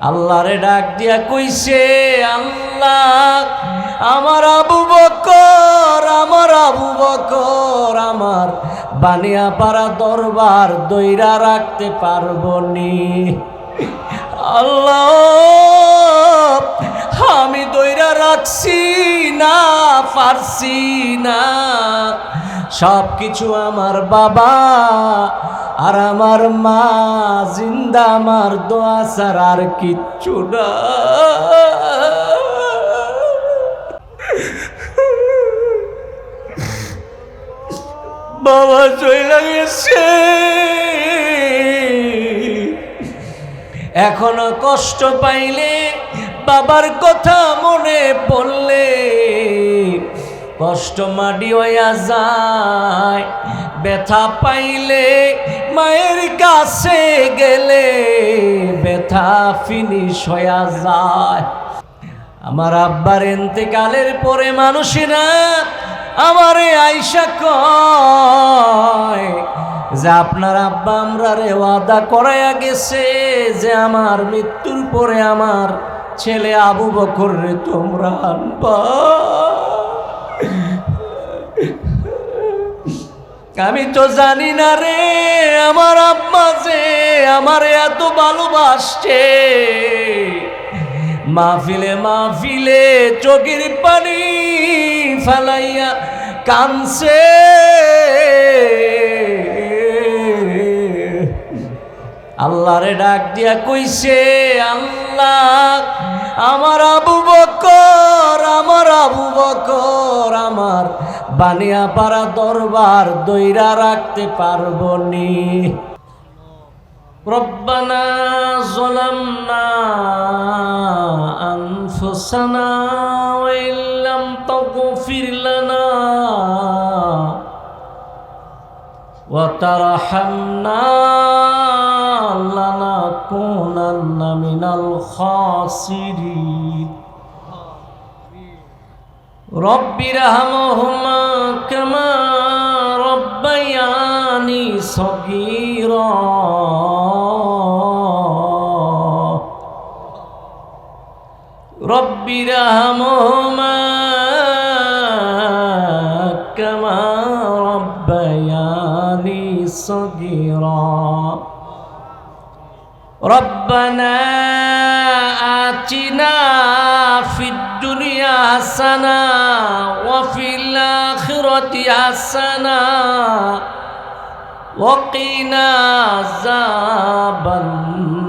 আল্লাহরে ডাক দিয়া কইছে, আল্লাহ আমার আবু বকর আমার বানিয়াপাড়া দরবার দইরা রাখতে পারবো নি। আল্লাহ আমি দইরা রাখছি না, পারছি না। সব কিছু আমার বাবা আর আমার মা জিন্দা, আমার দোয়া ছাড়া আর কিচ্ছু না। বাবা চলে গেছে, এখনো কষ্ট পাইলে বাবার কথা মনে পড়লে কষ্ট মাটি হইয়া যায়, ব্যথা পাইলে মায়ের কাছে গেলে ব্যথা ফিনিশ হইয়া যায়। আমার আব্বার ইন্তেকালের পরে মানুষেরা আমারে আইসা কয় যে আপনার আব্বা আমরারে ওয়াদা করাইয়া গেছে যে আমার মৃত্যুর পরে আমার ছেলে আবু বকর রে তোমরা আনবা। আমি তো জানি না রে আমার আব্বা যে আমার এত ভালোবাসছে। মাহফিলে মাহফিলে চোখের পানি ফালাইয়া কানছে। আল্লাহরে ডাক দিয়া কইছে, আল্লাহ আমার আবু বকর আমার বানিয়াপাড়া দরবার দইরা রাখতে পারবো নি। রব্বানা যালামনা আনফুসানা ওয়া ইল্লাম তাগফির লানা ওয়া তারহামনা লানাকুনান্না মিনাল খাসিরিন। রব্বিরহামহুমা কামা রব্বায়ানি সগীরা। রব্বিরহামহুমা কামা রব্বায়ানি সগীরা। রব্বানা আতিনা ফিদ দুনিয়া হাসানা ওয়া ফিল আখিরাতি হাসানা ওয়া কিনা আযাবান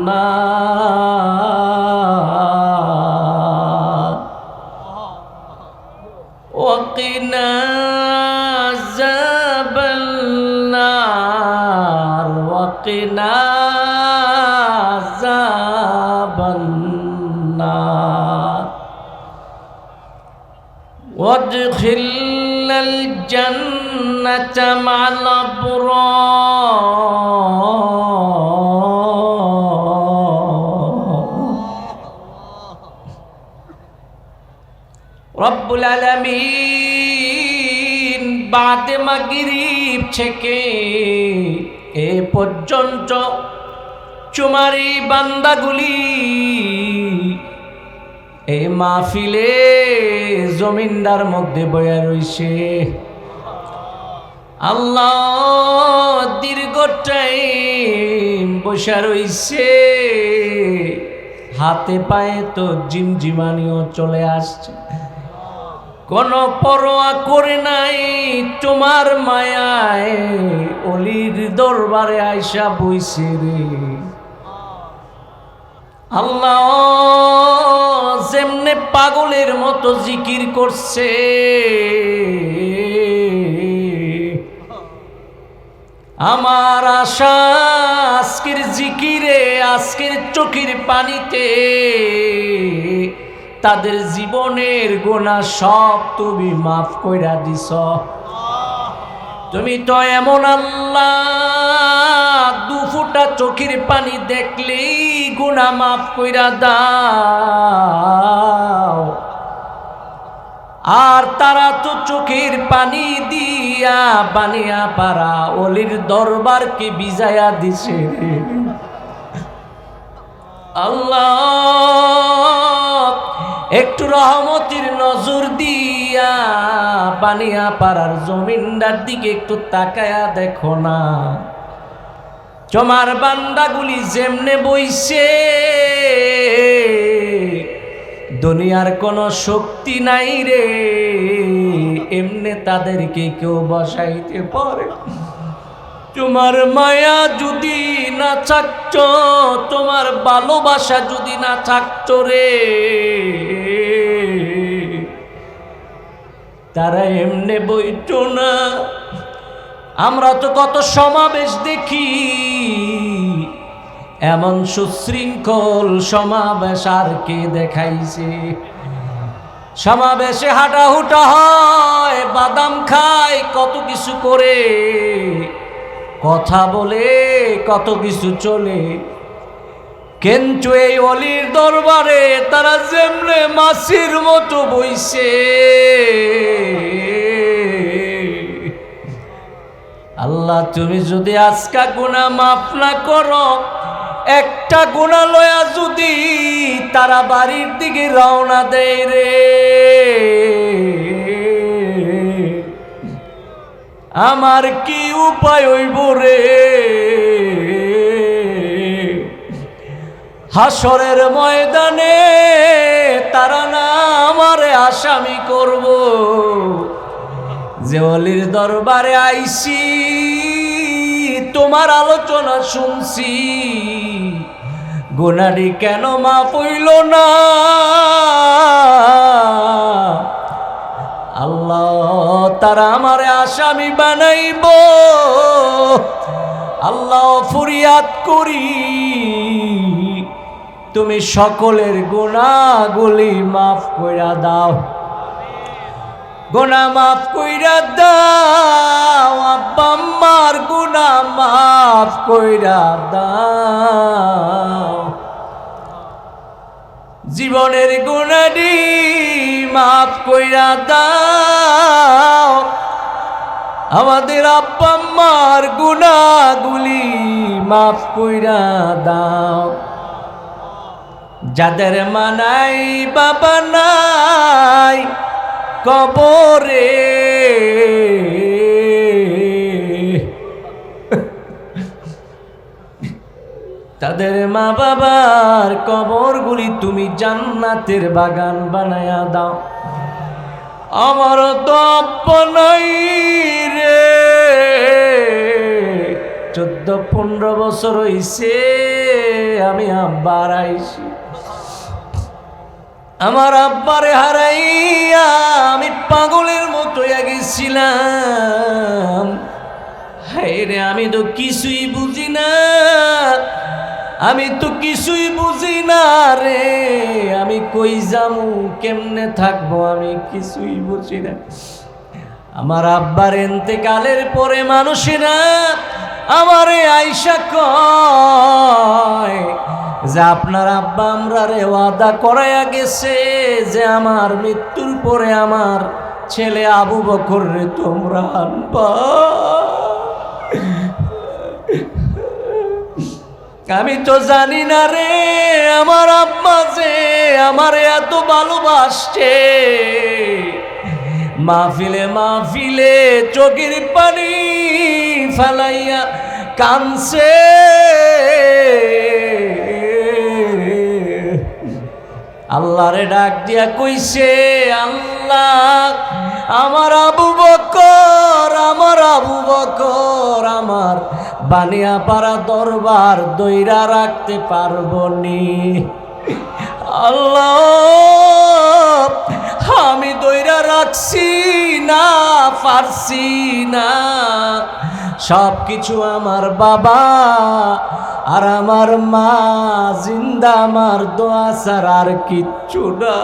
নার ওয়া কিনা আযাবান নার ওয়া কিনা আযাবান নার। وادخلنا الجنة مع الأبرار। رب العالمين বাদে মাগরিব থেকে এ পর্যন্ত তোমারই বান্দাগুলি এই মাহফিলে জমিনদার মধ্যে বয়া রইছে। আল্লাহ দীর্ঘ টাইম বসা রইছে, হাতে পায়ে তো জিমজিমানিও চলে আসছে, কোনো পরোয়া করে নাই তোমার মায়ায় অলির দরবারে আইসা বইছে রে। আল্লাহ যেমনে পাগলের মতো জিকির করছে, আমার আশা আজকের জিকিরে আজকের চোখের পানিতে তাদের জীবনের গুনাহ সব তুমি মাফ কইরা দিছ। তুমি তো এমন আল্লাহ, দু ফোঁটা চোখের পানি দেখলেই গুনাহ মাফ কইরা দাও। আর তারা তো চোখের পানি দিয়া বানিয়াপাড়া অলির দরবারকে বিজায়া দিছে। আল্লাহ একটু রহমতের নজর দিয়া বানিয়া পাড়ার জমিনদার দিকে একটু তাকায়া দেখো না, তোমার বান্দাগুলি যেমনে বইছে, দুনিয়ার কোনো শক্তি নাই রে, এমনে তাদেরকে কেউ বসাইতে পারে? তোমার মায়া যদি না থাকতো, তোমার ভালোবাসা যদি না থাকতো রে, তারা এমনে বইতো না। আমরা তো কত সমাবেশ দেখি, এমন সুশৃঙ্খল সমাবেশ আর কে দেখাইছে? সমাবেশে হাঁটাহুটা হয়, বাদাম খায়, কত কিছু করে, কথা বলে, কত কিছু চলে, কিন্তু এই অলির দরবারে তারা যেমনে মাছির মতো বইছে। আল্লাহ তুমি যদি আজকা গুনাহ মাফ না করো, একটা গুনাহ লয়া যদি তারা বাড়ির দিকে রওনা দেয় রে, আমার কি উপায় হইব রে? হাসরের ময়দানে তারা না আমারে আসামি করব, যে অলির দরবারে আইছি, তোমার আলোচনা শুনছি, গুনাহটি কেন মাফ হইল না? আল্লাহ তারা আমারে আসামি বানাইব। আল্লাহ ফরিয়াদ করি, তুমি সকলের গুনাহগুলি মাফ কইরা দাও, গুনাহ মাফ কইরা দাও, আব্বা আম্মার গুনাহ মাফ কইরা দাও, জীবনের গুনাহটি মাফ কইরা দাও, আমাদের আব্বা আম্মার গুনাহগুলি মাফ কইরা দাও। যাদের মা নাই বাবা নাই কবরে, তাদের মা বাবার কবরগুলি তুমি জান্নাতের বাগান বানায়া দাও। আমার তো আব্বা নাই রে, 14-15 বছর হইছে আমি আব্বা হারাইছি। আমার আব্বারে হারাইয়া আমি পাগলের মতো হয়ে গেছিলাম। হায় রে, আমি তো কিছুই বুঝি না, আমি তো কিছুই বুঝি না রে, আমি কই যামু, কেমনে থাকবো, আমি কিছুই বুঝি না। আমার আব্বার ইন্তেকালের পরে মানুষেরা আমারে আইসা কয় যে আপনার আব্বা আমরারে ওয়াদা করাইয়া গেছে যে আমার মৃত্যুর পরে আমার ছেলে আবু বকর রে তোমরা আনবা। আমি তো জানি না রে আমার আব্বা যে আমার এত ভালোবাসছে, মাহফিলে মাহফিলে চোখের পানি ফেলাইয়া কানছে। আল্লাহরে ডাক দিয়া কইছে, আল্লাহ আমার আবু বকর, আমার আবু বকর আমার বানিয়াপাড়া দরবার দইরা রাখতে পারবো নি। আল্লাহ আমি দইরা রাখছি না, পারছি না, সব কিছু আমার বাবা আর আমার মা জিন্দা, আমার দোয়া ছাড়া আর কিচ্ছু না।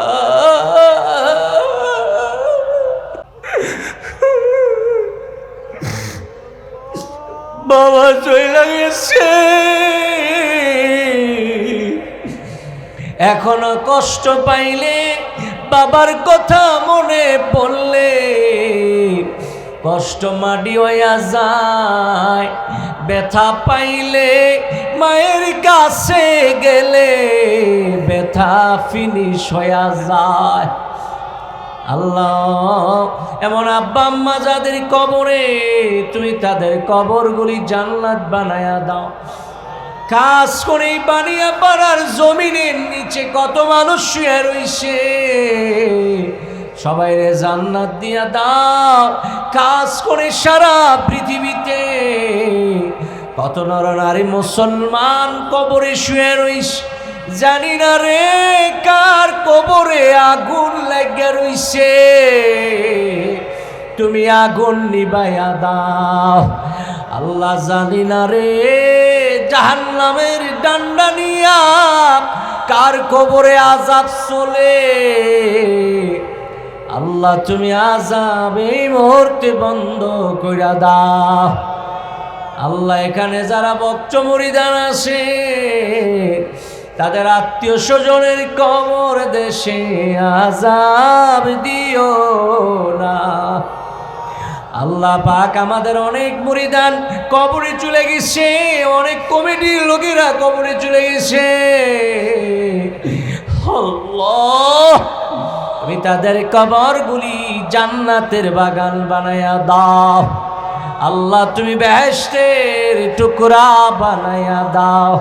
বাবা চলে গেছে, এখনো কষ্ট পাইলে বাবার কথা মনে পড়লে কষ্ট মাটি হইয়া যায়। ব্যথা পাইলে মায়ের কাছে গেলে ব্যথা ফিনিশ হয়ে যায়। আল্লাহ, এমন আব্বা আম্মা যাদের কবরে, তুমি তাদের কবরগুলি জান্নাত বানায়া দাও। কাজ করে বানিয়া পাড়ার জমিনের নিচে কত মানুষ শুয়ে রইছে, সবাইরে জান্নাত দিয়া দাও। কাজ করে সারা পৃথিবীতে কত নরনারী মুসলমান কবরে শুয়ে রইছে, জানি না রে কার কবরে আগুন লাগিয়া রইছে, তুমি আগুন নিবাইয়া দাও। আল্লাহ, জানি না রে জাহান্নামের ডান্ডা নিয়া কার কবরে আযাব চলে, আল্লাহ তুমি আযাব এই মুহূর্তে বন্ধ কইরা দাও। আল্লাহ, এখানে যারা ভক্ত মুরিদান আছে তাদের আত্মীয় স্বজনের কবর দেশে আযাব দিও না। আল্লাহ পাক, আমাদের অনেক মুরিদান কবরে চলে গেছে, অনেক কমিটির লোকেরা কবরে চলে গেছে। আল্লাহ, তুমি তাদের কবরগুলি জান্নাতের বাগান বানায়া দাও। আল্লাহ, তুমি বেহেশতের টুকরা বানায়া দাও।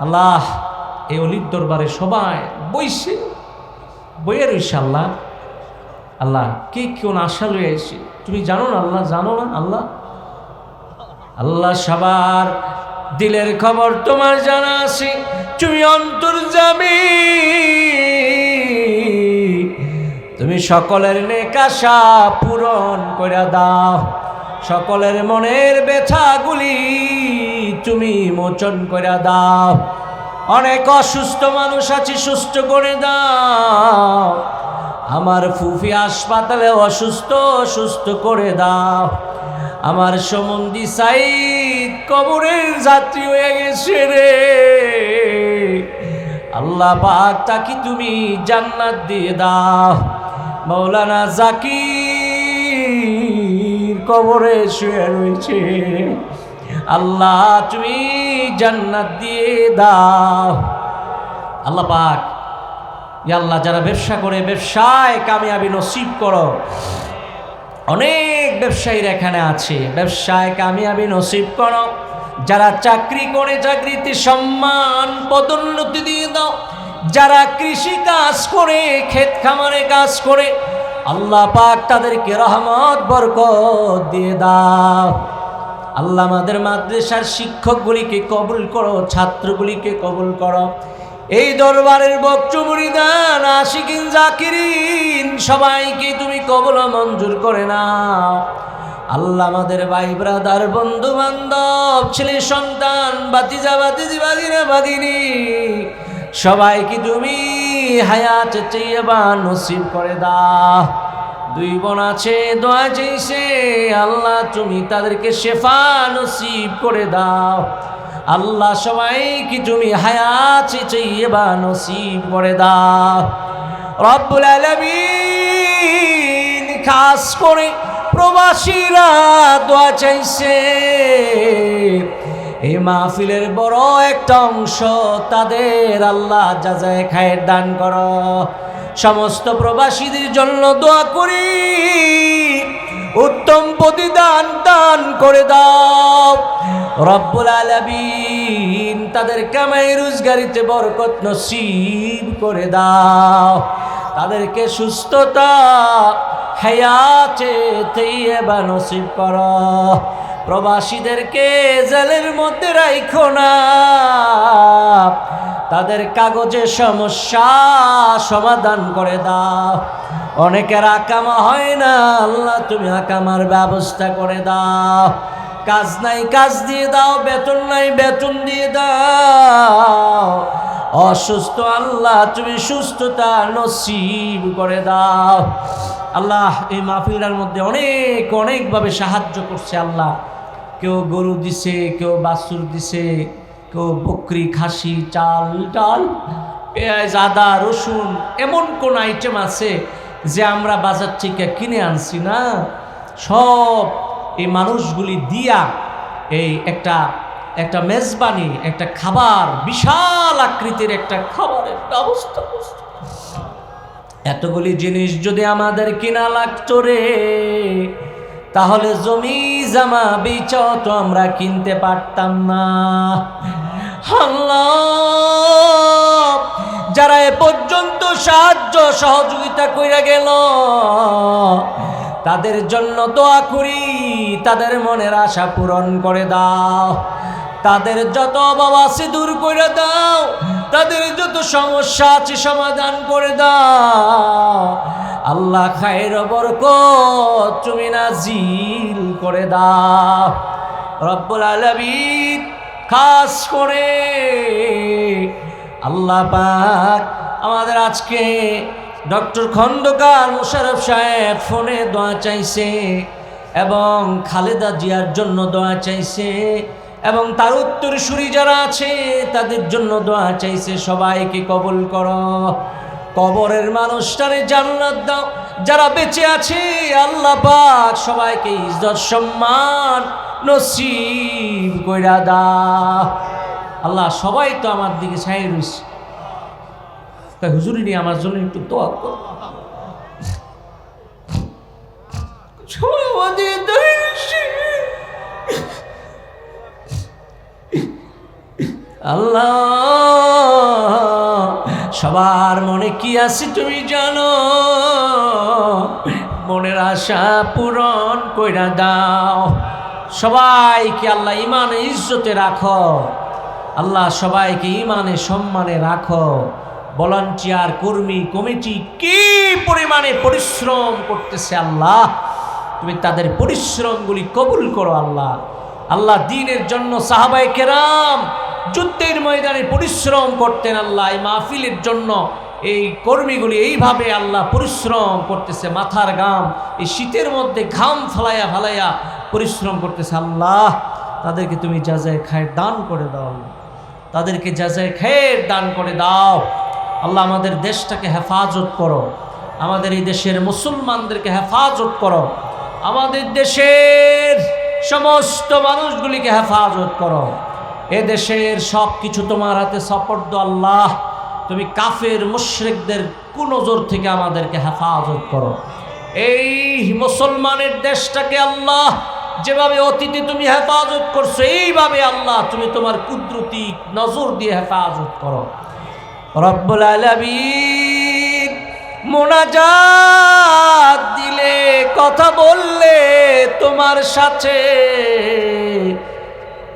আল্লাহ, এই অলির দরবারে সবাই বইছে, বইয়ে রইছে। আল্লাহ, আল্লাহ কে কোন আশা লয়ে আইছে তুমি জানো না। আল্লাহ, জানো না আল্লাহ? আল্লাহ, সবার দিলের খবর তোমার জানা আছে, তুমি অন্তর্যামী, তুমি সকলের নেক আশা পূরণ করে দাও। সকলের মনের ব্যথাগুলি তুমি মোচন করে দাও। অনেক অসুস্থ মানুষ আছে, সুস্থ করে দাও। আমার ফুফি হাসপাতালে অসুস্থ, সুস্থ করে দাও। আমার সম্বন্ধী সাইদ কবরের যাত্রী হয়ে গেছে রে, আল্লাহ পাক তাকে তুমি জান্নাত দিয়ে দাও। মৌলানা জাকির কবরে শুয়ে রয়েছে, আল্লাহ তুমি জান্নাত দিয়ে দাও। আল্লাহ পাক, ইয়া আল্লাহ, যারা ব্যবসা করে ব্যবসায় কামিয়াবি নসিব করো। অনেক ব্যবসায়ীরা এখানে আছে, ব্যবসায় কামিয়াবি নসিব করো। যারা চাকরি করে চাকরিতে সম্মান পদোন্নতি দিয়ে দাও। যারা কৃষি কাজ করে, ক্ষেত খামারে কাজ করে, আল্লাহ পাক তাদেরকে রহমত বরকত দিয়ে দাও। আল্লাহ, আমাদের মাদ্রাসার শিক্ষকগুলিকে কবুল করো, ছাত্রগুলিকে কবুল করো। এই দরবারের ভক্ত মুরিদান আশিকিন জাকিরিন সবাইকে তুমি কবুল মঞ্জুর করে নাও। আল্লাহ, আমাদের ভাই ব্রাদার বন্ধু বান্ধব ছেলে সন্তান বাতিজা বাতিজি বাগিনা বাগিনী সবাইকে তুমি হায়াত চাইবা নসিব করে দাও। দুই বোন আছে দোয়া চাইছে, আল্লাহ তুমি তাদেরকে শেফা নসিব করে দাও। আল্লাহ, সবাইকে তুমি হায়াত চাইবা নসিব করে দাও। রব্বুল আলামিন খাস করে প্রবাসীরা দোয়া চাইছে, এই মাহফিলের বড় একটা অংশ তাদের আল্লাহ জাযায়ে খায়ের দান করো। সমস্ত প্রবাসীদের জন্য দোয়া করি, উত্তম প্রতিদান দান করে দাও। রব্বুল আলামিন তাদের কামাই রোজগারিতে বরকত নসিব করে দাও। তাদেরকে সুস্থতা হায়াতে তাইয়্যিবা নসিব করো। প্রবাসীদেরকে জেলের মধ্যে রাখো না, তাদের কাগজে সমস্যা সমাধান করে দাও। অনেকের আকামা হয় না, আল্লাহ তুমি আকামার ব্যবস্থা করে দাও। কাজ নাই কাজ দিয়ে দাও, বেতন নাই বেতন দিয়ে দাও। অসুস্থ আল্লাহ তুমি সুস্থতা নসিব করে দাও। আল্লাহ, এই মাহফিলটার মধ্যে অনেকভাবে সাহায্য করছে। আল্লাহ, কেউ গরু দিছে, কেউ বাছুর দিছে, কেউ বকরি, খাসি, চাল ডাল, পেঁয়াজ, আদা, রসুন, এমন কোন আইটেম আছে যে আমরা বাজার থেকে কিনে আনছি না? সব এই মানুষগুলি দিয়া এই একটা মেজবানি, একটা খাবার, বিশাল আকৃতির একটা খাবারের ব্যবস্থা করছে। এতগুলি জিনিস যদি আমাদের কিনা লাগতো রে, তাহলে জমি জামা বেচাও তো আমরা কিনতে পারতাম না। আল্লাহ, যারা এ পর্যন্ত সাহায্য সহযোগিতা কইরা গেল, তাদের জন্য দোয়া করি, তাদের মনের আশা পূরণ করে দাও, তাদের যত অভাব আছে দূর করে দাও, তাদের যত সমস্যা আছে সমাধান করে দাও। আল্লাহ খায়ের বরকত তুমি নাজিল করে দাও রব্বুল আলামিন। খাস করে আল্লাহ পাক আমাদের আজকে ডক্টর খন্দকার মোশাররফ সাহেব ফোনে দোয়া চাইছে এবং খালেদা জিয়ার জন্য দোয়া চাইছে এবং তার উত্তরসূরি যারা আছে তাদের জন্য দোয়া চাইছে। সবাইকে কবুল করো, কবরের মানুষটারে জান্নাত দাও, যারা বেঁচে আছে আল্লাহ পাক সবাইকে ইজ্জত সম্মান নসিব কইরা দাও। আল্লাহ, সবাই তো আমার দিকে ছাই রয়েছে, তাই হুজুরি নিয়ে আমার জন্য একটু দোয়া করো। সবাই আমাদের আল্লাহ, সবার মনে কি আছে তুমি জানো, মনের আশা পূরণ কইরা দাও। সবাইকে আল্লাহ ইমানে ইজ্জতে রাখো, আল্লাহ সবাইকে ইমানে সম্মানে রাখো। ভলান্টিয়ার কর্মী কমিটি কি পরিমাণে পরিশ্রম করতেছে আল্লাহ, তুমি তাদের পরিশ্রমগুলি কবুল করো আল্লাহ। আল্লাহ দ্বীনের জন্য সাহাবায়ে কেরাম যুদ্ধের ময়দানে পরিশ্রম করতেন আল্লাহ, এই মাহফিলের জন্য এই কর্মীগুলি এইভাবে আল্লাহ পরিশ্রম করতেছে, মাথার ঘাম এই শীতের মধ্যে ঘাম ফালাইয়া ফালাইয়া পরিশ্রম করতেছে আল্লাহ। তাদেরকে তুমি জাযায়ে খায়ের দান করে দাও, তাদেরকে জাযায়ে খায়ের দান করে দাও আল্লাহ। আমাদের দেশটাকে হেফাজত করো, আমাদের এই দেশের মুসলমানদেরকে হেফাজত করো, আমাদের দেশের সমস্ত মানুষগুলিকে হেফাজত করো। এ দেশের সব কিছু তোমার হাতে সপর্দ আল্লাহ। তুমি কাফের মুশরিকদের কুনজর থেকে আমাদেরকে হেফাজত করো। এই মুসলমানের দেশটাকে আল্লাহ যেভাবে অতীতে তুমি হেফাজত করছো, এইভাবে আল্লাহ তুমি তোমার কুদরতি নজর দিয়ে হেফাজত করো রব্বুল আলামিন। মোনাজাত দিলে, কথা বললে তোমার সাথে,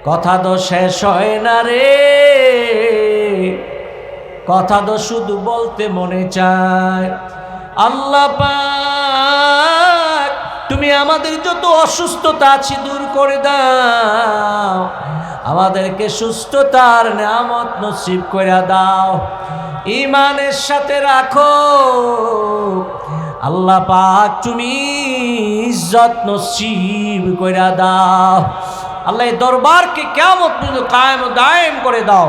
কথা তো শেষ হয় না রে, কথা তো শুধু বলতে মনে চায়। আল্লাহ পাক তুমি আমাদের যত অসুস্থতা আছে দূর করে দাও, আমাদেরকে সুস্থতার নিয়ামত নসিব করে দাও, ঈমানের সাথে রাখো আল্লাহ পাক, তুমি ইজ্জত নসিব করে দাও আল্লাহ। এই দরবারকে কিয়ামত পর্যন্ত কায়েম ও দায়েম করে দাও।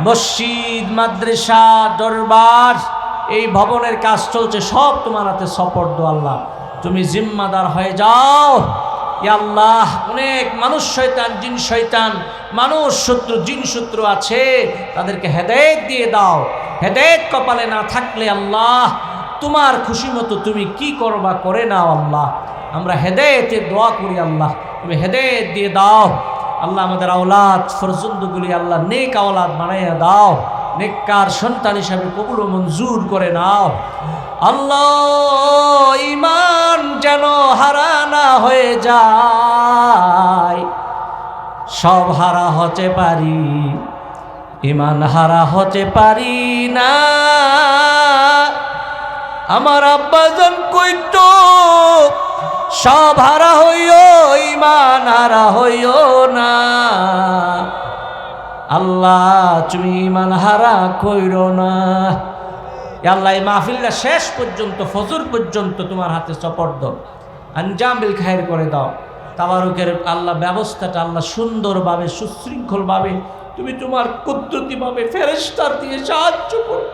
মসজিদ, মাদ্রাসা, দরবার, এই ভবনের কাজ চলছে, সব তোমার হাতে সপর্দ আল্লাহ। তুমি জিম্মাদার হয়ে যাও ইয়া আল্লাহ। অনেক মানুষ শয়তান, জিন শয়তান, মানুষ শত্রু, জিন শত্রু আছে, তাদেরকে হেদায়েত দিয়ে দাও। হেদায়েত কপালে না থাকলে আল্লাহ তোমার খুশি মতো তুমি কি করবা করে নাও আল্লাহ। আমরা হেদায়েতের দোয়া করি আল্লাহ, তুমি হেদায়েত দিয়ে দাও আল্লাহ। আমাদের আওলাদ ফরজন্দগুলি আল্লাহ নেক আওলাদ বানাইয়া দাও, নেককার সন্তান হিসাবে কবুল ও মঞ্জুর করে নাও আল্লাহ। ঈমান যেন হারা না হয়ে যায়, সব হারা হতে পারি, ঈমান হারা হতে পারি না। আমার আব্বাজান কইতো সব হারা হইও, ঈমান হারা হইও না। আল্লাহ তুমি ঈমান হারা কইরো না আল্লাহ। এই মাহফিলটা শেষ পর্যন্ত, ফজর পর্যন্ত তোমার হাতে সপর্দ, আঞ্জাম বিল খায়ের করে দাও। তাবারুকের আল্লাহ ব্যবস্থাটা আল্লাহ সুন্দরভাবে সুশৃঙ্খলভাবে তুমি তোমার কুদরতিভাবে ফেরেশতার দিয়ে সাহায্য করো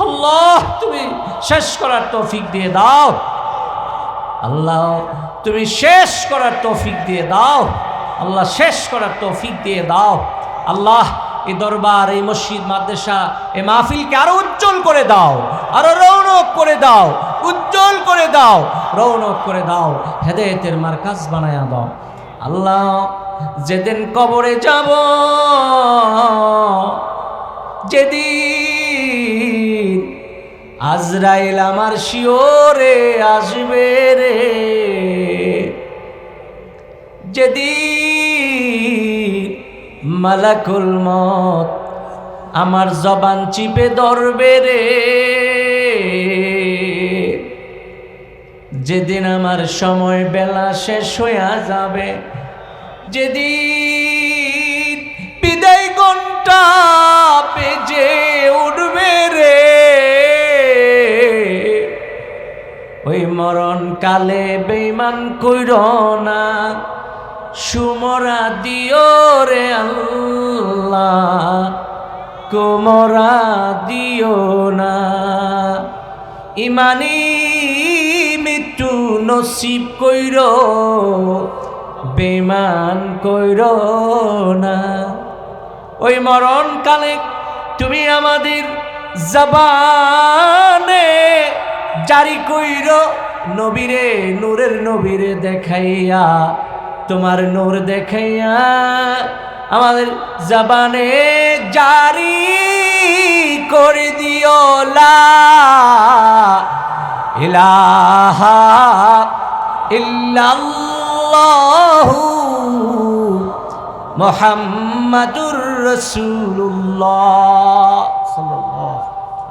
আল্লাহ। তুমি শেষ করার তৌফিক দিয়ে দাও আল্লাহ, তুমি শেষ করার তৌফিক দিয়ে দাও আল্লাহ শেষ করার তৌফিক দিয়ে দাও। আল্লাহ এই দরবার, এই মসজিদ, মাদ্রাসা, এই মাহফিলকে আরো উজ্জ্বল করে দাও, আরো রৌনক করে দাও, উজ্জ্বল করে দাও, রৌনক করে দাও, হেদায়েতের মার্কাজ বানায়া দাও। আল্লাহ যেদিন কবরে যাব, যেদিন আজরাইল আমার শিওরে আসবে রে, যেদিন মালাকুল মত আমার জবান চিপে ধরবে রে, যেদিন আমার সময় বেলা শেষ হইয়া যাবে, যেদিন বিদায় ঘন্টা বেজে উঠবে রে, ওই মরণ কালে বেঈমান কইরো না, সুমরা দিও রে আল্লাহ, কুমরা দিও না। ইমানি মৃত্যু নসিব কইরো, বেঈমান কইরো না। ওই মরণ কালে তুমি আমাদের জবানে জারি কইরো, নবীরে, নূরের নবীরে দেখাইয়া, তোমার নূর দেখাইয়া আমাদের জবানে জারি করে দিও লা ইলাহা ইল্লাল্লাহু মুহাম্মাদুর রাসূলুল্লাহ।